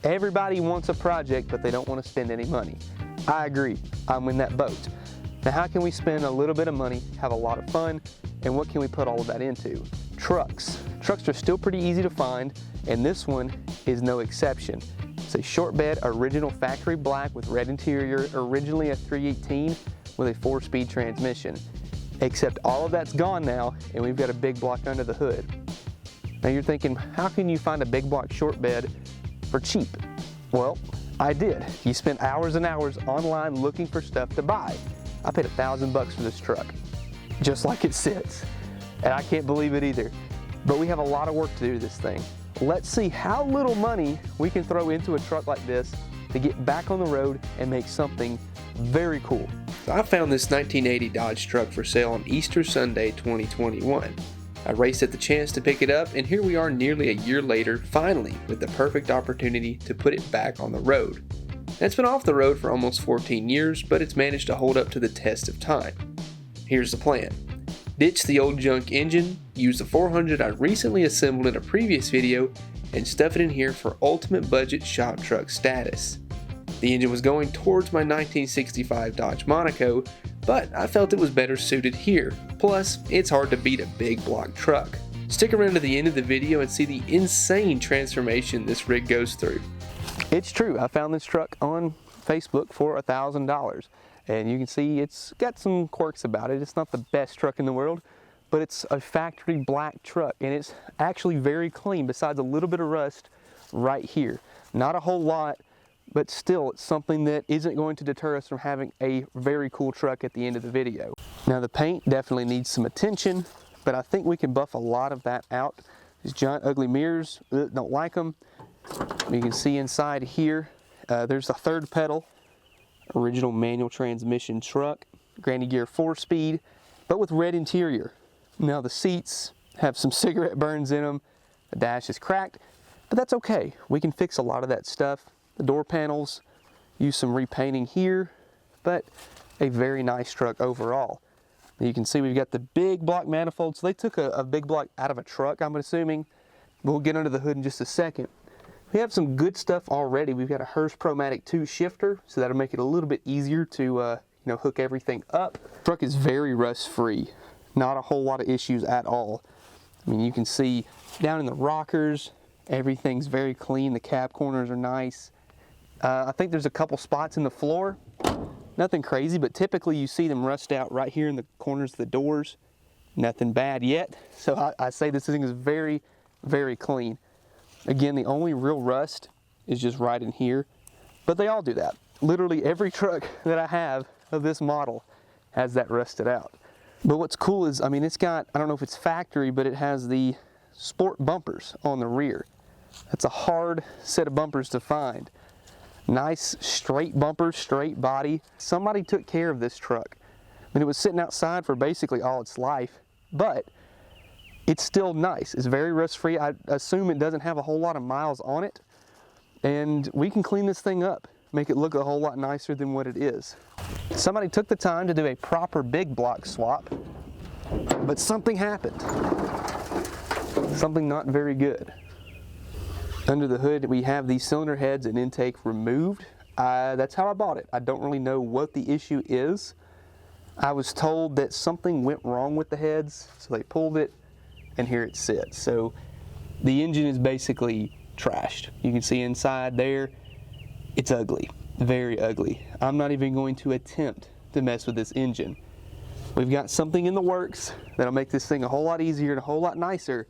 Everybody wants a project, but they don't want to spend any money. I agree, I'm in that boat. Now how can we spend a little bit of money, have a lot of fun, and what can we put all of that into? Trucks. Trucks are still pretty easy to find, and this one is no exception. It's a short bed, original factory black with red interior, originally a 318 with a 4-speed transmission. Except all of that's gone now, and we've got a big block under the hood. Now you're thinking, how can you find a big block short bed for cheap? Well, I did. You spent hours and hours online looking for stuff to buy. I paid $1,000 for this truck, just like it sits. And I can't believe it either. But we have a lot of work to do to this thing. Let's see how little money we can throw into a truck like this to get back on the road and make something very cool. So I found this 1980 Dodge truck for sale on Easter Sunday 2021. I raced at the chance to pick it up, and here we are nearly a year later, finally with the perfect opportunity to put it back on the road. It's been off the road for almost 14 years, but it's managed to hold up to the test of time. Here's the plan. Ditch the old junk engine, use the 400 I recently assembled in a previous video, and stuff it in here for ultimate budget shop truck status. The engine was going towards my 1965 Dodge Monaco, but I felt it was better suited here. Plus, it's hard to beat a big block truck. Stick around to the end of the video and see the insane transformation this rig goes through. It's true, I found this truck on Facebook for $1,000. And you can see it's got some quirks about it. It's not the best truck in the world, but it's a factory black truck, and it's actually very clean besides a little bit of rust right here. Not a whole lot, but still it's something that isn't going to deter us from having a very cool truck at the end of the video. Now the paint definitely needs some attention, but I think we can buff a lot of that out. These giant ugly mirrors, don't like them. You can see inside here, there's a third pedal. Original manual transmission truck, Granny Gear 4-speed, but with red interior. Now the seats have some cigarette burns in them, the dash is cracked, but that's okay. We can fix a lot of that stuff. The door panels, use some repainting here, but a very nice truck overall. You can see we've got the big block manifold, so they took a big block out of a truck, I'm assuming. We'll get under the hood in just a second. We have some good stuff already. We've got a Hurst Promatic 2 shifter, so that'll make it a little bit easier to hook everything up. The truck is very rust-free. Not a whole lot of issues at all. I mean, you can see down in the rockers, everything's very clean. The cab corners are nice. I think there's a couple spots in the floor. Nothing crazy, but typically you see them rust out right here in the corners of the doors. Nothing bad yet. So I say this thing is very, very clean. Again, the only real rust is just right in here, but they all do that. Literally every truck that I have of this model has that rusted out. But what's cool is, I mean, it's got, I don't know if it's factory, but it has the sport bumpers on the rear. That's a hard set of bumpers to find. Nice straight bumpers, straight body. Somebody took care of this truck. I mean, it was sitting outside for basically all its life, but it's still nice. It's very rust-free. I assume it doesn't have a whole lot of miles on it, and we can clean this thing up, make it look a whole lot nicer than what it is. Somebody took the time to do a proper big block swap, but something happened. Something not very good. Under the hood, we have these cylinder heads and intake removed. That's how I bought it. I don't really know what the issue is. I was told that something went wrong with the heads, so they pulled it, and here it sits. So the engine is basically trashed. You can see inside there, it's ugly, very ugly. I'm not even going to attempt to mess with this engine. We've got something in the works that'll make this thing a whole lot easier and a whole lot nicer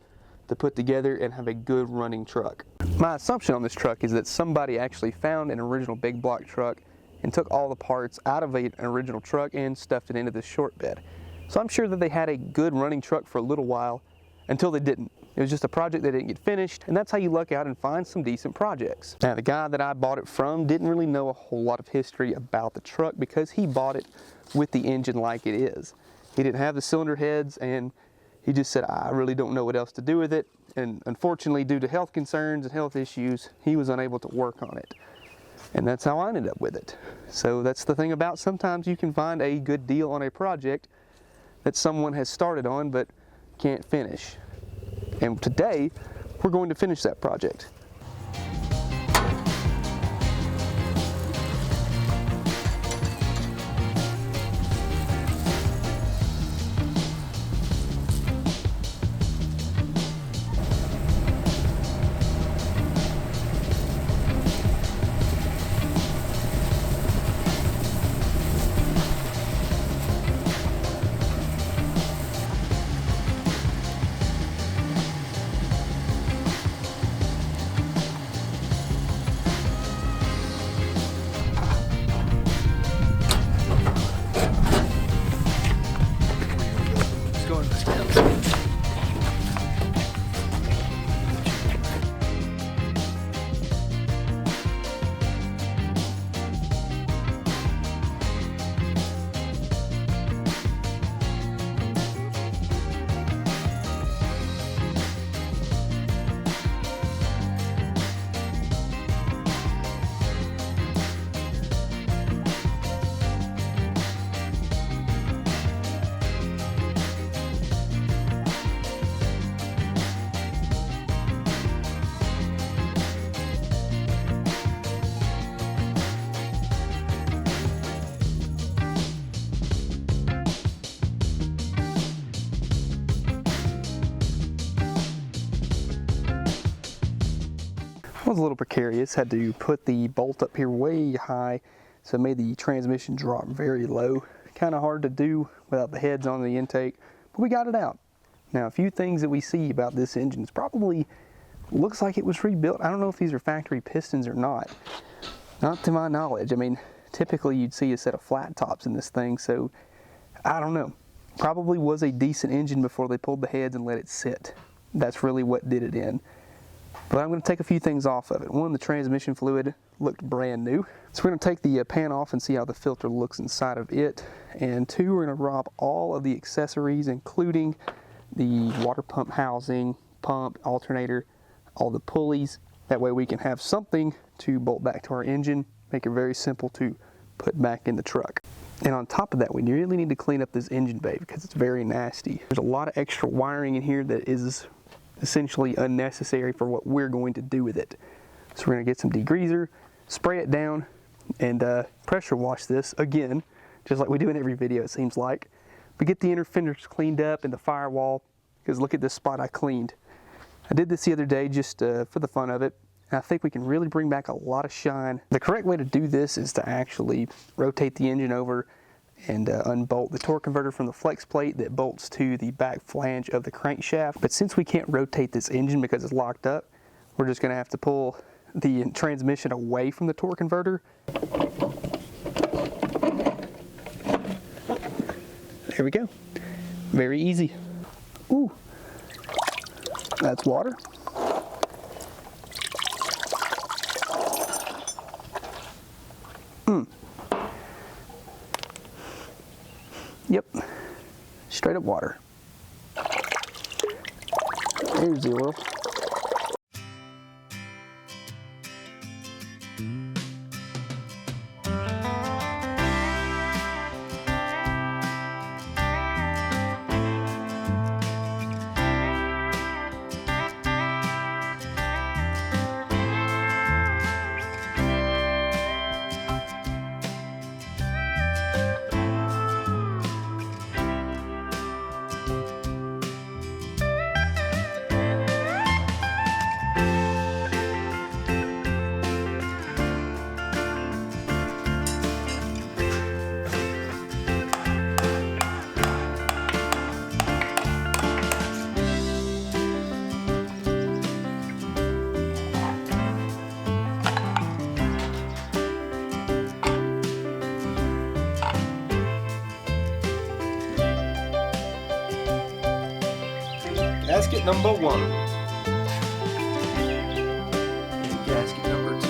to put together and have a good running truck. My assumption on this truck is that somebody actually found an original big block truck and took all the parts out of an original truck and stuffed it into this short bed. So I'm sure that they had a good running truck for a little while until they didn't. It was just a project that didn't get finished, and that's how you luck out and find some decent projects. Now, the guy that I bought it from didn't really know a whole lot of history about the truck because he bought it with the engine like it is. He didn't have the cylinder heads, and he just said, I really don't know what else to do with it. And unfortunately, due to health concerns and health issues, he was unable to work on it. And that's how I ended up with it. So that's the thing about sometimes you can find a good deal on a project that someone has started on but can't finish. And today, we're going to finish that project. was a little precarious. Had to put the bolt up here way high, so it made the transmission drop very low. Kind of hard to do without the heads on the intake, but we got it out. Now, a few things that we see about this engine is probably looks like it was rebuilt. I don't know if these are factory pistons or not. Not to my knowledge. I mean, typically you'd see a set of flat tops in this thing, so I don't know. Probably was a decent engine before they pulled the heads and let it sit. That's really what did it in. But I'm going to take a few things off of it. One, the transmission fluid looked brand new. So we're going to take the pan off and see how the filter looks inside of it. And two, we're going to rob all of the accessories, including the water pump housing, pump, alternator, all the pulleys. That way we can have something to bolt back to our engine, make it very simple to put back in the truck. And on top of that, we really need to clean up this engine bay because it's very nasty. There's a lot of extra wiring in here that is essentially unnecessary for what we're going to do with it. So we're going to get some degreaser, spray it down, and pressure wash this again, just like we do in every video it seems like. We get the inner fenders cleaned up and the firewall, because look at this spot I cleaned. I did this the other day just for the fun of it. And I think we can really bring back a lot of shine. The correct way to do this is to actually rotate the engine over and unbolt the torque converter from the flex plate that bolts to the back flange of the crankshaft. But since we can't rotate this engine because it's locked up, we're just going to have to pull the transmission away from the torque converter. There we go. Very easy. Ooh, that's water. Yep, straight up water. There's the oil. Gasket number 1. And gasket number 2.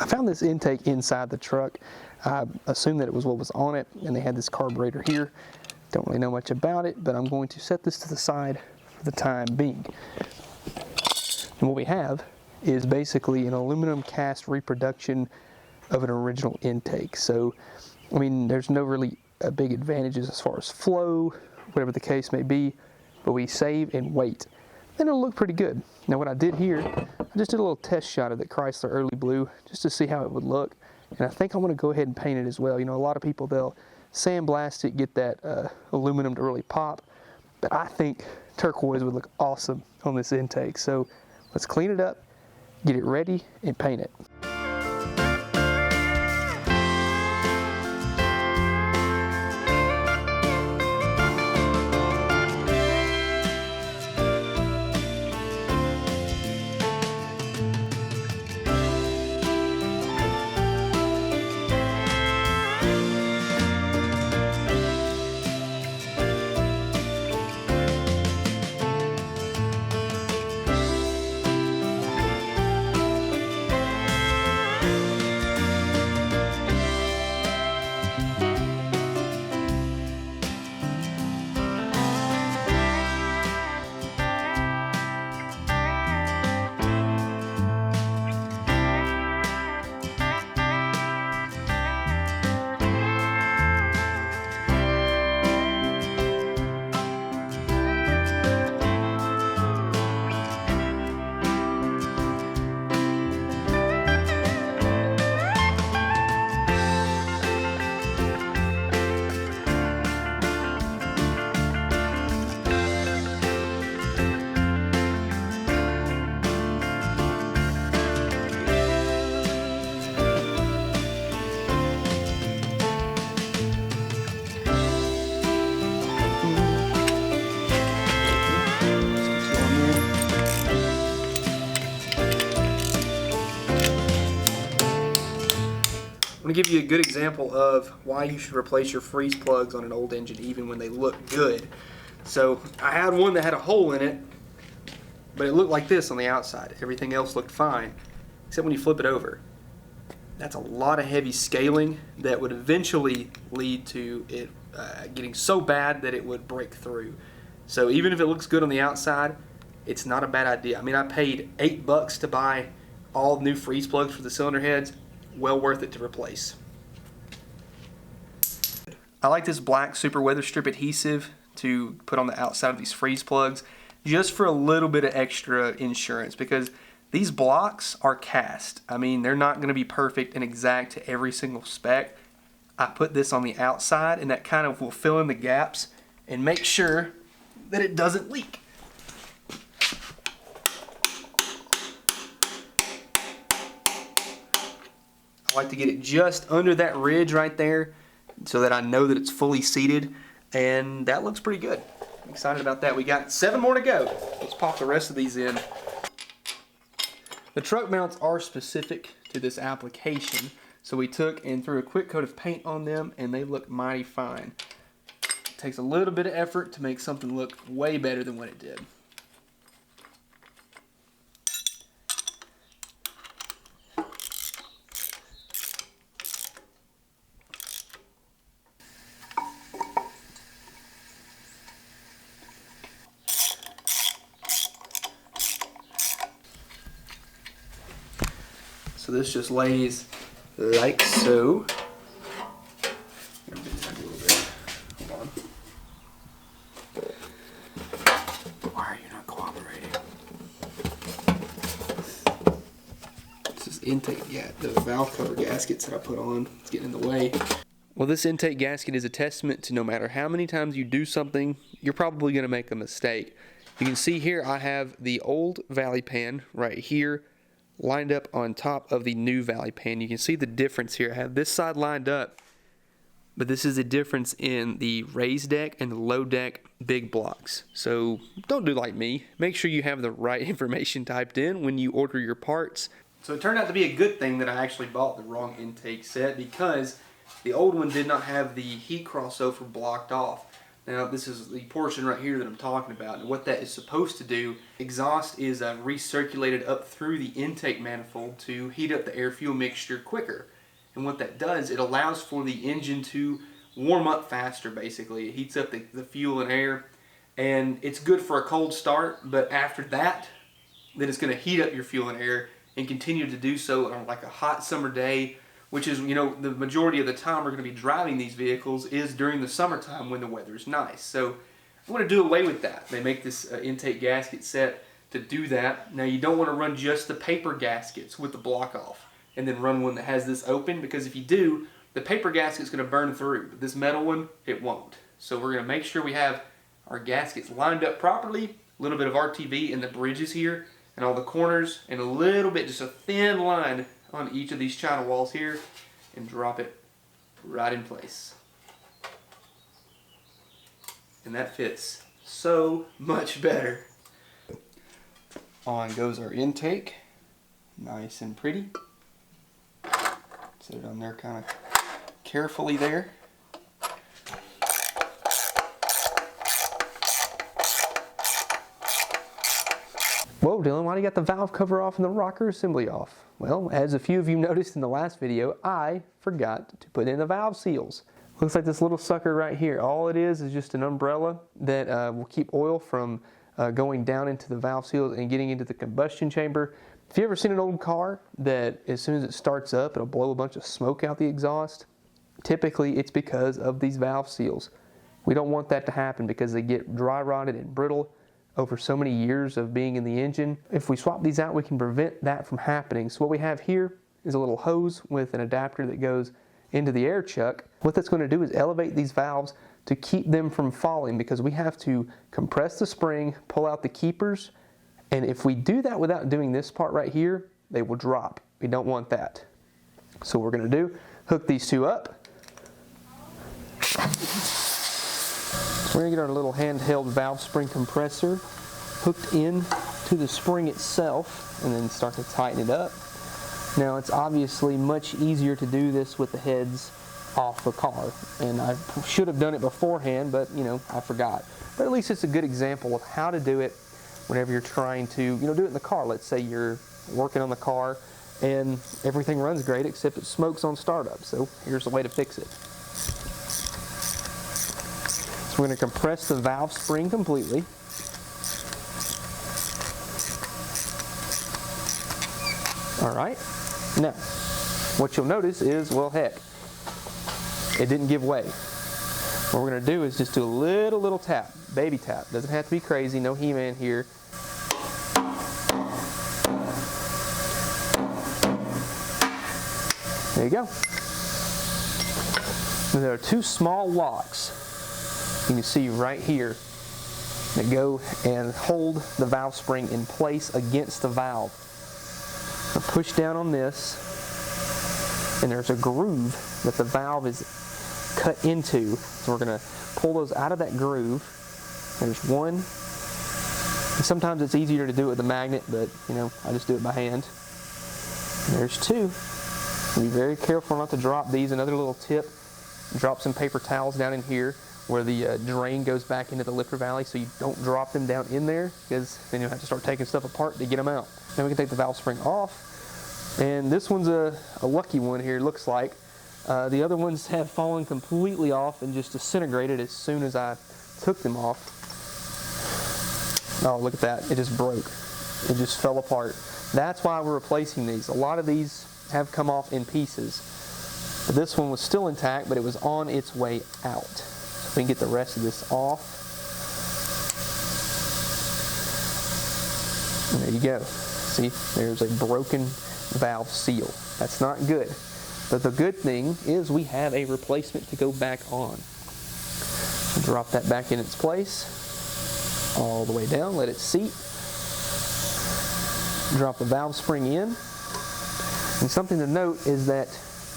I found this intake inside the truck. I assumed that it was what was on it, and they had this carburetor here. Don't really know much about it, but I'm going to set this to the side for the time being. And what we have is basically an aluminum cast reproduction of an original intake. So, I mean, there's no really big advantages as far as flow, whatever the case may be, but we save in weight, and it'll look pretty good. Now, what I did here, I just did a little test shot of the Chrysler Early Blue just to see how it would look, and I think I'm going to go ahead and paint it as well. You know, a lot of people, they'll sandblast it, get that aluminum to really pop, but I think turquoise would look awesome on this intake. So let's clean it up, get it ready, and paint it. I'm going to give you a good example of why you should replace your freeze plugs on an old engine even when they look good. So I had one that had a hole in it, but it looked like this on the outside. Everything else looked fine, except when you flip it over. That's a lot of heavy scaling that would eventually lead to it getting so bad that it would break through. So even if it looks good on the outside, it's not a bad idea. I mean, I paid $8 to buy all new freeze plugs for the cylinder heads. Well worth it to replace. I like this black super weather strip adhesive to put on the outside of these freeze plugs just for a little bit of extra insurance, because these blocks are cast. I mean, they're not going to be perfect and exact to every single spec. I put this on the outside, and that kind of will fill in the gaps and make sure that it doesn't leak. I like to get it just under that ridge right there so that I know that it's fully seated, and that looks pretty good. I'm excited about that. We got 7 more to go. Let's pop the rest of these in. The truck mounts are specific to this application, so we took and threw a quick coat of paint on them, and they look mighty fine. It takes a little bit of effort to make something look way better than what it did. So this just lays like so. Hold on. Why are you not cooperating? This is intake, yeah, the valve cover gaskets that I put on. It's getting in the way. Well, this intake gasket is a testament to no matter how many times you do something, you're probably going to make a mistake. You can see here I have the old valley pan right here lined up on top of the new valley pan. You can see the difference here. I have this side lined up, but this is a difference in the raised deck and the low deck big blocks. So don't do like me. Make sure you have the right information typed in when you order your parts. So it turned out to be a good thing that I actually bought the wrong intake set, because the old one did not have the heat crossover blocked off. Now this is the portion right here that I'm talking about, and what that is supposed to do, exhaust is recirculated up through the intake manifold to heat up the air-fuel mixture quicker. And what that does, it allows for the engine to warm up faster basically. It heats up the fuel and air, and it's good for a cold start, but after that, then it's going to heat up your fuel and air and continue to do so on like a hot summer day, which is, you know, the majority of the time we're going to be driving these vehicles is during the summertime when the weather is nice. So I want to do away with that. They make this intake gasket set to do that. Now you don't want to run just the paper gaskets with the block off and then run one that has this open, because if you do, the paper gasket's going to burn through, but this metal one, it won't. So we're going to make sure we have our gaskets lined up properly, a little bit of RTV in the bridges here and all the corners, and a little bit, just a thin line on each of these china walls here, and drop it right in place. And that fits so much better. On goes our intake, nice and pretty. Set it on there kind of carefully there. Whoa, Dylan, why do you got the valve cover off and the rocker assembly off? Well, as a few of you noticed in the last video, I forgot to put in the valve seals. Looks like this little sucker right here. All it is just an umbrella that will keep oil from going down into the valve seals and getting into the combustion chamber. If you ever seen an old car that as soon as it starts up, it'll blow a bunch of smoke out the exhaust, typically it's because of these valve seals. We don't want that to happen because they get dry rotted and brittle over so many years of being in the engine. If we swap these out, we can prevent that from happening. So what we have here is a little hose with an adapter that goes into the air chuck. What that's going to do is elevate these valves to keep them from falling, because we have to compress the spring, pull out the keepers, and if we do that without doing this part right here, they will drop. We don't want that. So what we're going to do, hook these two up. We're going to get our little handheld valve spring compressor hooked in to the spring itself and then start to tighten it up. Now it's obviously much easier to do this with the heads off the car, and I should have done it beforehand, but you know, I forgot. But at least it's a good example of how to do it whenever you're trying to, you know, do it in the car. Let's say you're working on the car and everything runs great except it smokes on startup. So here's the way to fix it. So we're going to compress the valve spring completely. All right. Now, what you'll notice is, well, heck, it didn't give way. What we're going to do is just do a little tap, baby tap. Doesn't have to be crazy, no He-Man here. There you go. Now, there are two small locks you can see right here that go and hold the valve spring in place against the valve. Now push down on this, and there's a groove that the valve is cut into. So we're going to pull those out of that groove. There's one. And sometimes it's easier to do it with a magnet, but you know, I just do it by hand. And there's two. Be very careful not to drop these. Another little tip, drop some paper towels down in here where the drain goes back into the lifter valley, so you don't drop them down in there, because then you'll have to start taking stuff apart to get them out. Then we can take the valve spring off, and this one's a lucky one here, looks like. The other ones have fallen completely off and just disintegrated as soon as I took them off. Oh, look at that, it just broke. It just fell apart. That's why we're replacing these. A lot of these have come off in pieces. But this one was still intact, but it was on its way out. So we can get the rest of this off. And there you go. See, there's a broken valve seal. That's not good. But the good thing is we have a replacement to go back on. Drop that back in its place, all the way down, let it seat. Drop the valve spring in. And something to note is that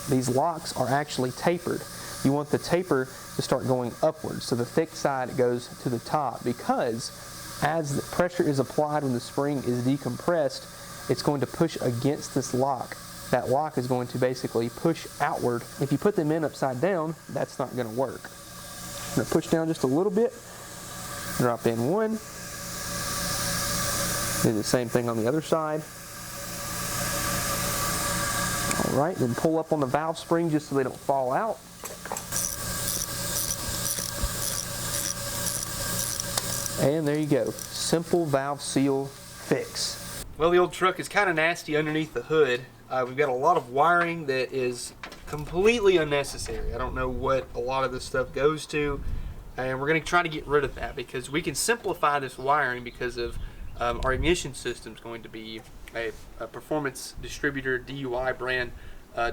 these locks are actually tapered. You want the taper to start going upwards, so the thick side goes to the top, because as the pressure is applied when the spring is decompressed, it's going to push against this lock. That lock is going to basically push outward. If you put them in upside down, that's not going to work. I'm going to push down just a little bit, drop in one, do the same thing on the other side. All right, then pull up on the valve spring just so they don't fall out. And there you go, simple valve seal fix. Well, the old truck is kind of nasty underneath the hood. We've got a lot of wiring that is completely unnecessary. I don't know what a lot of this stuff goes to, and we're going to try to get rid of that because we can simplify this wiring because of our ignition system is going to be a performance distributor, DUI brand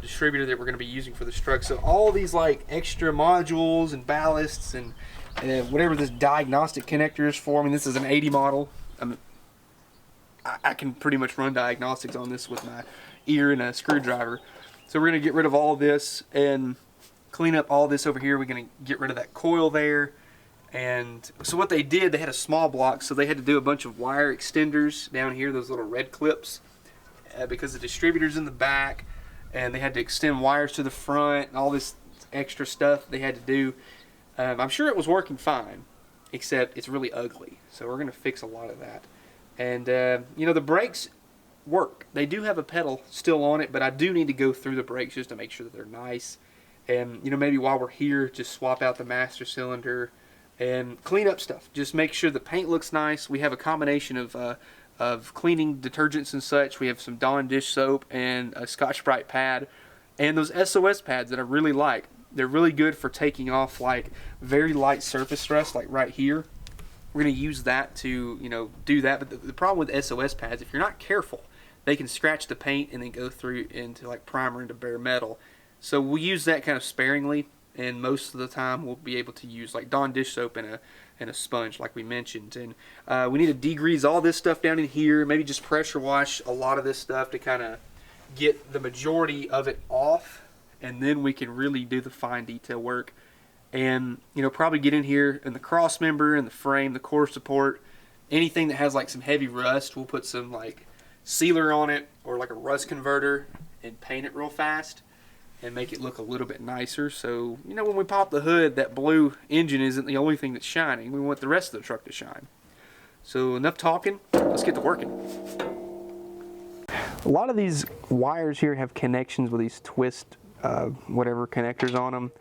distributor that we're going to be using for this truck. So all these like extra modules and ballasts and whatever this diagnostic connector is for. I mean, this is an 80 model. I can pretty much run diagnostics on this with my ear and a screwdriver. So we're going to get rid of all of this and clean up all this over here. We're going to get rid of that coil there. And so what they did, they had a small block, so they had to do a bunch of wire extenders down here, those little red clips, because the distributor's in the back, and they had to extend wires to the front and all this extra stuff they had to do. I'm sure it was working fine, except it's really ugly. So we're going to fix a lot of that. And, you know, the brakes work. They do have a pedal still on it, but I do need to go through the brakes just to make sure that they're nice. And, you know, maybe while we're here, just swap out the master cylinder and clean up stuff. Just make sure the paint looks nice. We have a combination of cleaning detergents and such. We have some Dawn dish soap and a Scotch-Brite pad. And those SOS pads that I really like. They're really good for taking off like very light surface rust, like right here. We're going to use that to, you know, do that. But the problem with SOS pads, if you're not careful, they can scratch the paint and then go through into like primer into bare metal. So we'll use that kind of sparingly, and most of the time we'll be able to use like Dawn dish soap and a sponge like we mentioned. And we need to degrease all this stuff down in here, maybe just pressure wash a lot of this stuff to kind of get the majority of it off, and then we can really do the fine detail work. And, you know, probably get in here in the cross member and the frame, the core support, anything that has like some heavy rust, we'll put some like sealer on it or like a rust converter and paint it real fast and make it look a little bit nicer. So, you know, when we pop the hood, that blue engine isn't the only thing that's shining. We want the rest of the truck to shine. So enough talking, let's get to working. A lot of these wires here have connections with these twist whatever connectors on them,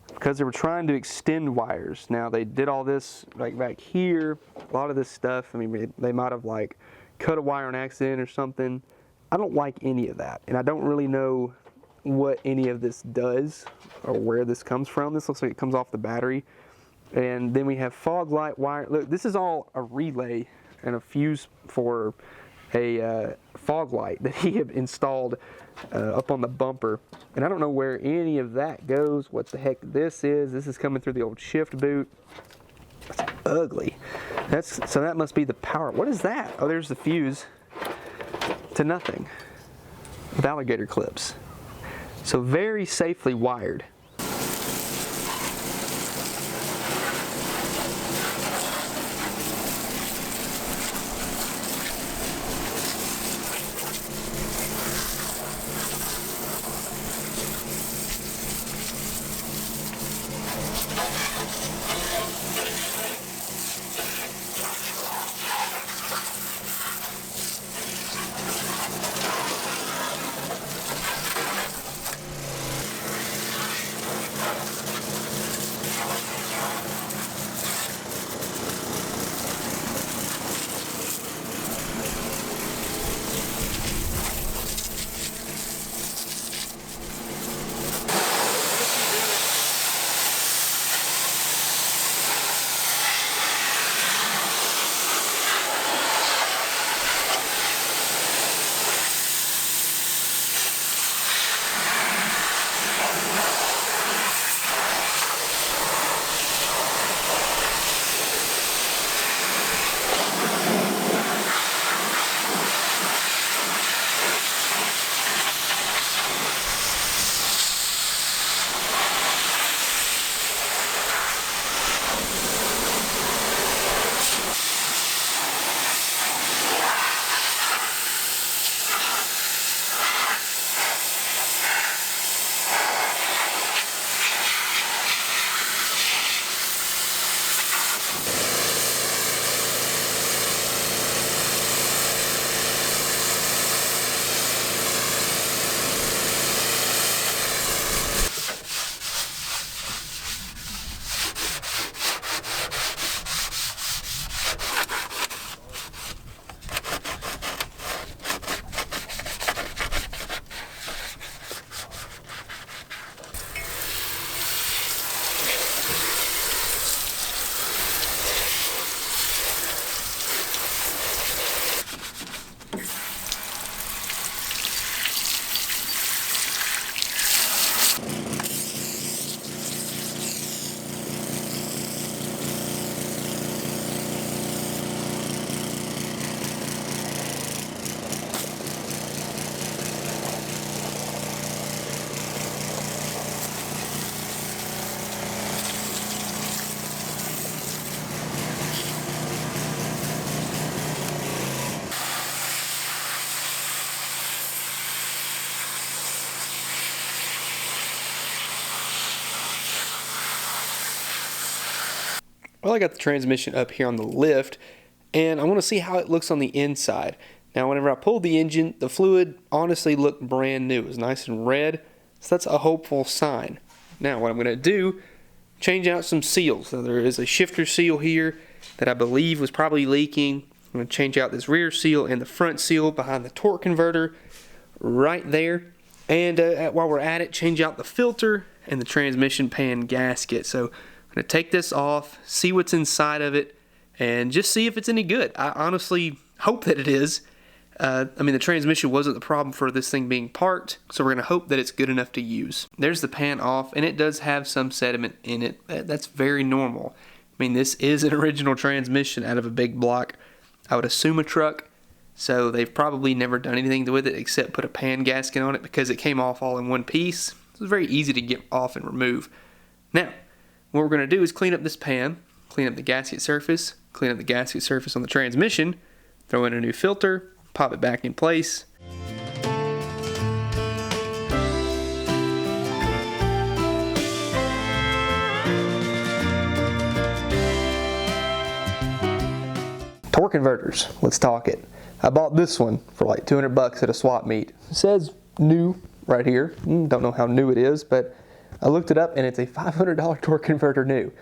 because they were trying to extend wires. Now they did all this like back here, a lot of this stuff, I mean, they might have like cut a wire on accident or something. I don't like any of that, and I don't really know what any of this does or where this comes from. This looks like it comes off the battery. And then we have fog light wire. Look, this is all a relay and a fuse for a fog light that he had installed up on the bumper. And I don't know where any of that goes, what the heck this is. This is coming through the old shift boot. It's ugly. So that must be the power. What is that? Oh, there's the fuse to nothing with alligator clips. So very safely wired. Well, I got the transmission up here on the lift, and I want to see how it looks on the inside. Now, whenever I pulled the engine, the fluid honestly looked brand new. It was nice and red, so that's a hopeful sign. Now, what I'm going to do, change out some seals. So there is a shifter seal here that I believe was probably leaking. I'm going to change out this rear seal and the front seal behind the torque converter right there. And while we're at it, change out the filter and the transmission pan gasket. So I'm going to take this off, see what's inside of it, and just see if it's any good. I honestly hope that it is. I mean, the transmission wasn't the problem for this thing being parked, so we're going to hope that it's good enough to use. There's the pan off, and it does have some sediment in it. That's very normal. I mean, this is an original transmission out of a big block, I would assume a truck, so they've probably never done anything with it except put a pan gasket on it because it came off all in one piece. It was very easy to get off and remove. Now, what we're going to do is clean up this pan, clean up the gasket surface, clean up the gasket surface on the transmission, throw in a new filter, pop it back in place. converters, let's talk it. I bought this one for like 200 bucks at a swap meet. It says new right here. Don't know how new it is, but I looked it up and it's a $500 torque converter new.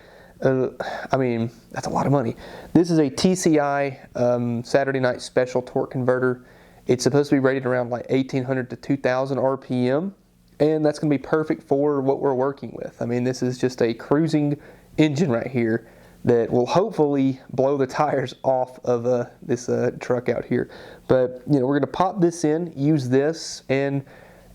I mean, that's a lot of money. This is a TCI Saturday Night Special torque converter. It's supposed to be rated around like 1800 to 2000 RPM, and that's going to be perfect for what we're working with. I mean, this is just a cruising engine right here that will hopefully blow the tires off of this truck out here. But you know, we're going to pop this in, use this, and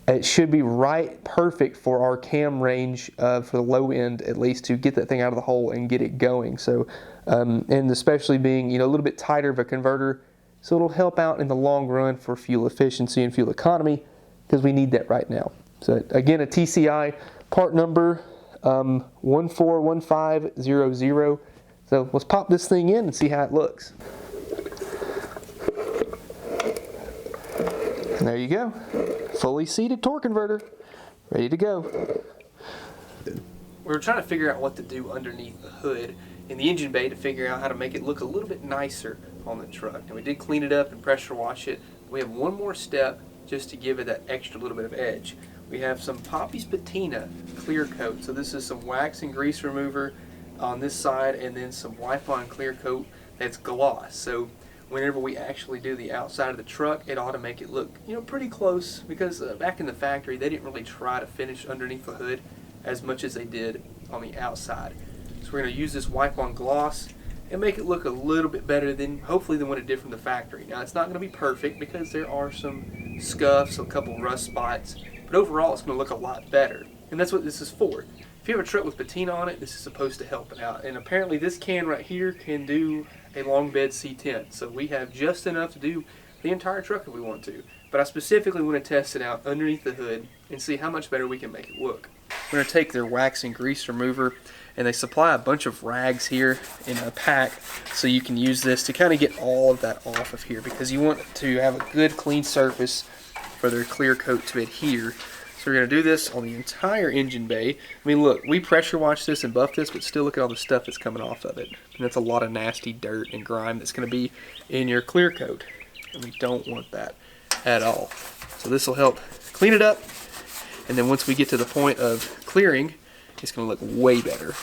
it should be right perfect for our cam range for the low end, at least, to get that thing out of the hole and get it going. So, and especially being, you know, a little bit tighter of a converter, so it'll help out in the long run for fuel efficiency and fuel economy, because we need that right now. So again, a TCI part number 141500. So let's pop this thing in and see how it looks. And there you go. Fully seated torque converter. Ready to go. We were trying to figure out what to do underneath the hood in the engine bay to figure out how to make it look a little bit nicer on the truck. And we did clean it up and pressure wash it. We have one more step just to give it that extra little bit of edge. We have some Poppy's Patina clear coat. So this is some wax and grease remover on this side, and then some wipe-on clear coat that's gloss. So whenever we actually do the outside of the truck, it ought to make it look, you know, pretty close, because back in the factory they didn't really try to finish underneath the hood as much as they did on the outside. So we're going to use this wipe-on gloss and make it look a little bit better than, hopefully, than what it did from the factory. Now, it's not going to be perfect because there are some scuffs, a couple rust spots, but overall it's going to look a lot better. And that's what this is for. If you have a truck with patina on it, this is supposed to help it out. And apparently this can right here can do a long bed C10. So we have just enough to do the entire truck if we want to. But I specifically want to test it out underneath the hood and see how much better we can make it look. We're going to take their wax and grease remover, and they supply a bunch of rags here in a pack, so you can use this to kind of get all of that off of here, because you want to have a good clean surface for their clear coat to adhere. So we're going to do this on the entire engine bay. I mean, look, we pressure wash this and buff this, but still look at all the stuff that's coming off of it. And that's a lot of nasty dirt and grime that's going to be in your clear coat. And we don't want that at all. So this will help clean it up. And then once we get to the point of clearing, it's going to look way better.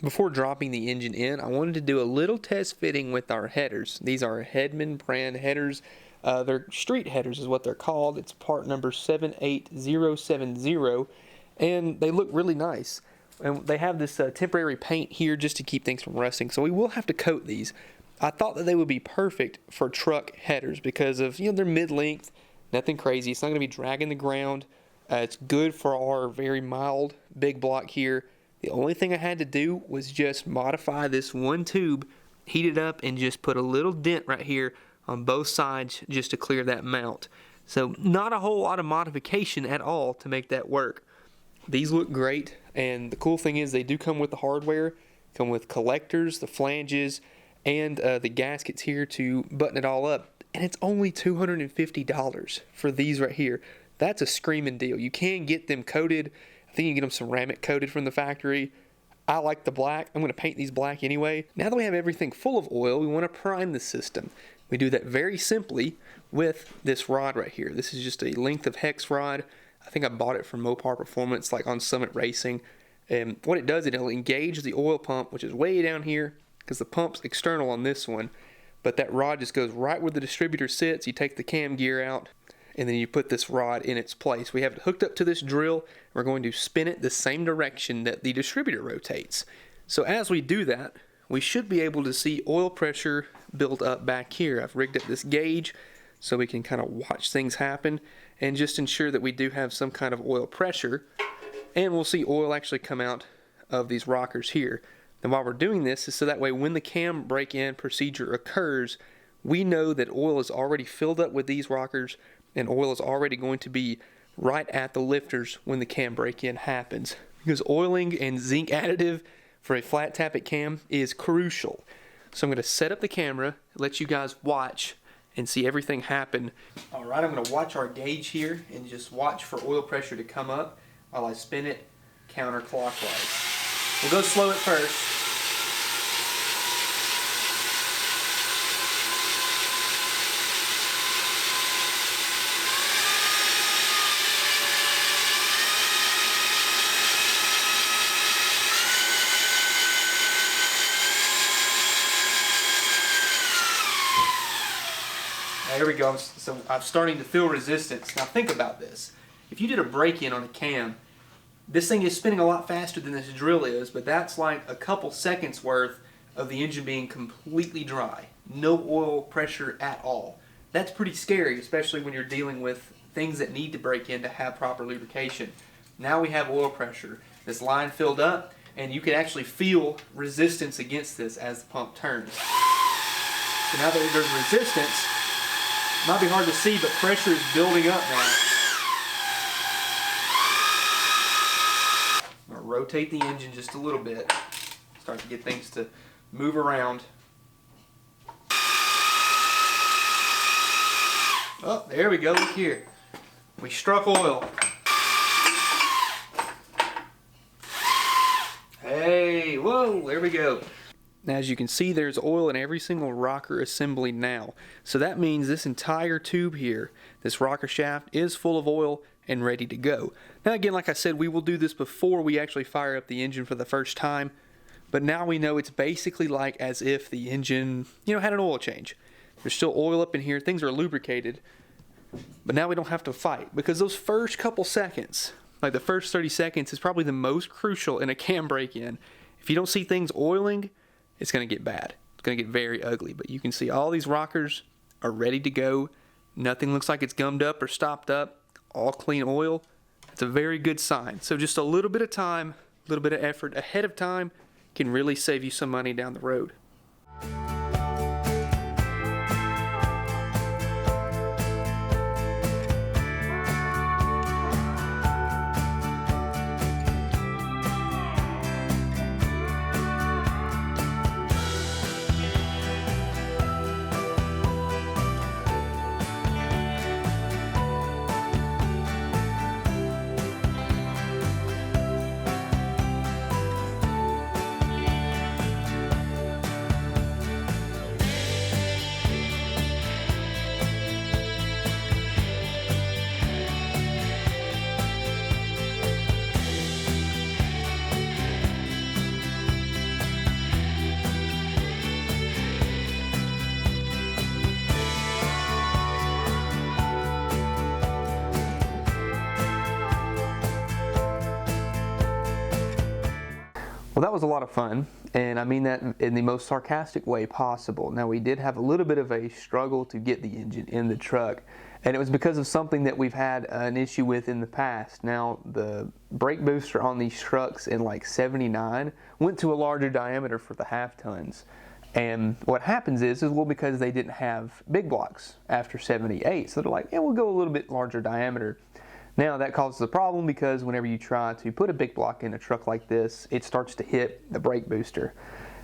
Before dropping the engine in, I wanted to do a little test fitting with our headers. These are Hedman brand headers. They're street headers is what they're called. It's part number 78070, and they look really nice. And they have this temporary paint here just to keep things from rusting, so we will have to coat these. I thought that they would be perfect for truck headers because of, you know, they're mid-length, nothing crazy. It's not going to be dragging the ground. It's good for our very mild big block here. The only thing I had to do was just modify this one tube, heat it up, and just put a little dent right here on both sides just to clear that mount. So not a whole lot of modification at all to make that work. These look great, and the cool thing is they do come with the hardware, come with collectors, the flanges, and the gaskets here to button it all up. And it's only $250 for these right here. That's a screaming deal. You can get them coated. I think you can get them ceramic coated from the factory. I like the black. I'm going to paint these black anyway. Now that we have everything full of oil, we want to prime the system. We do that very simply with this rod right here. This is just a length of hex rod. I think I bought it from Mopar Performance, like on Summit Racing. And what it does, it'll engage the oil pump, which is way down here, because the pump's external on this one. But that rod just goes right where the distributor sits. You take the cam gear out, and then you put this rod in its place. We have it hooked up to this drill. We're going to spin it the same direction that the distributor rotates. So as we do that, we should be able to see oil pressure build up back here. I've rigged up this gauge so we can kind of watch things happen and just ensure that we do have some kind of oil pressure, and we'll see oil actually come out of these rockers here. And while we're doing this is so that way when the cam break-in procedure occurs, we know that oil is already filled up with these rockers and oil is already going to be right at the lifters when the cam break-in happens. Because oiling and zinc additive for a flat tappet cam is crucial. So I'm going to set up the camera, let you guys watch and see everything happen. Alright, I'm going to watch our gauge here and just watch for oil pressure to come up while I spin it counterclockwise. We'll go slow at first. There we go. So I'm starting to feel resistance. Now think about this. If you did a break-in on a cam, this thing is spinning a lot faster than this drill is, but that's like a couple seconds worth of the engine being completely dry. No oil pressure at all. That's pretty scary, especially when you're dealing with things that need to break in to have proper lubrication. Now we have oil pressure. This line filled up, and you can actually feel resistance against this as the pump turns. So now that there's resistance, it might be hard to see, but pressure is building up now. I'm going to rotate the engine just a little bit. Start to get things to move around. Oh, there we go. Look here. We struck oil. Hey, whoa, there we go. Now, as you can see, there's oil in every single rocker assembly now. So that means this entire tube here, this rocker shaft, is full of oil and ready to go. Now again, like I said, we will do this before we actually fire up the engine for the first time. But now we know it's basically like as if the engine, had an oil change. There's still oil up in here, things are lubricated. But now we don't have to fight, because those first couple seconds, like the first 30 seconds, is probably the most crucial in a cam break-in. If you don't see things oiling, it's going to get bad. It's going to get very ugly. But you can see all these rockers are ready to go. Nothing looks like it's gummed up or stopped up. All clean oil. It's a very good sign. So just a little bit of time, a little bit of effort ahead of time can really save you some money down the road. Well, that was a lot of fun, and I mean that in the most sarcastic way possible. Now, we did have a little bit of a struggle to get the engine in the truck, and it was because of something that we've had an issue with in the past. Now, the brake booster on these trucks in like 79 went to a larger diameter for the half tons. And what happens is well, because they didn't have big blocks after 78, so they're like, yeah, we'll go a little bit larger diameter. Now that causes a problem because whenever you try to put a big block in a truck like this, it starts to hit the brake booster.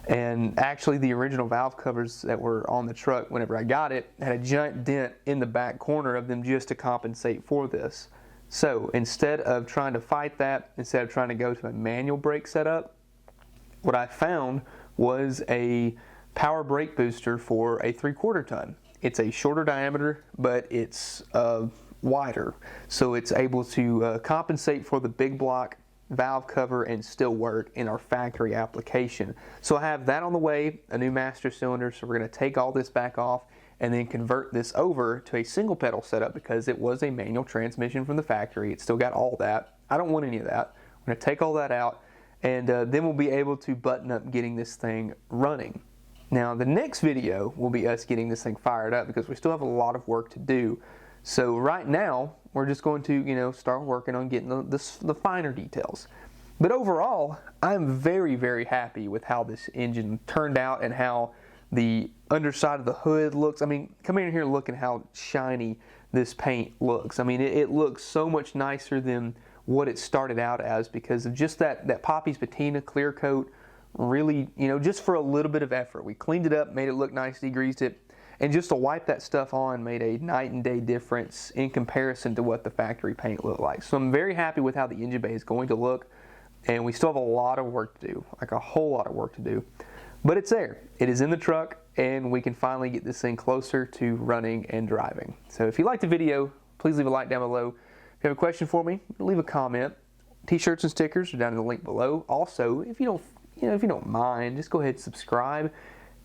And actually the original valve covers that were on the truck whenever I got it had a giant dent in the back corner of them just to compensate for this. So instead of trying to fight that, instead of trying to go to a manual brake setup, what I found was a power brake booster for a 3/4 ton. It's a shorter diameter, but it's wider, so it's able to compensate for the big block valve cover and still work in our factory application. So I have that on the way, a new master cylinder, so we're going to take all this back off and then convert this over to a single pedal setup because it was a manual transmission from the factory. It's still got all that. I don't want any of that. We're going to take all that out, and then we'll be able to button up getting this thing running. Now the next video will be us getting this thing fired up because we still have a lot of work to do. So right now we're just going to start working on getting the finer details. But overall, I'm very, very happy with how this engine turned out and how the underside of the hood looks. I mean, come in here and look at how shiny this paint looks. I mean, it looks so much nicer than what it started out as because of just that Poppy's Patina clear coat. Really, just for a little bit of effort. We cleaned it up, made it look nice, degreased it, and just to wipe that stuff on made a night and day difference in comparison to what the factory paint looked like. So I'm very happy with how the engine bay is going to look, and we still have a lot of work to do, like a whole lot of work to do. But it's there. It is in the truck, and we can finally get this thing closer to running and driving. So if you liked the video, please leave a like down below. If you have a question for me, leave a comment. T-shirts and stickers are down in the link below. Also, if you don't mind, just go ahead and subscribe.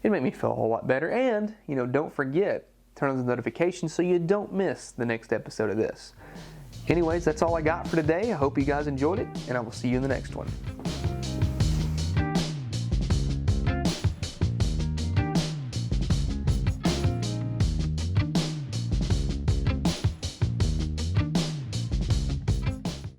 It'd make me feel a whole lot better. And, don't forget, turn on the notifications so you don't miss the next episode of this. Anyways, that's all I got for today. I hope you guys enjoyed it, and I will see you in the next one.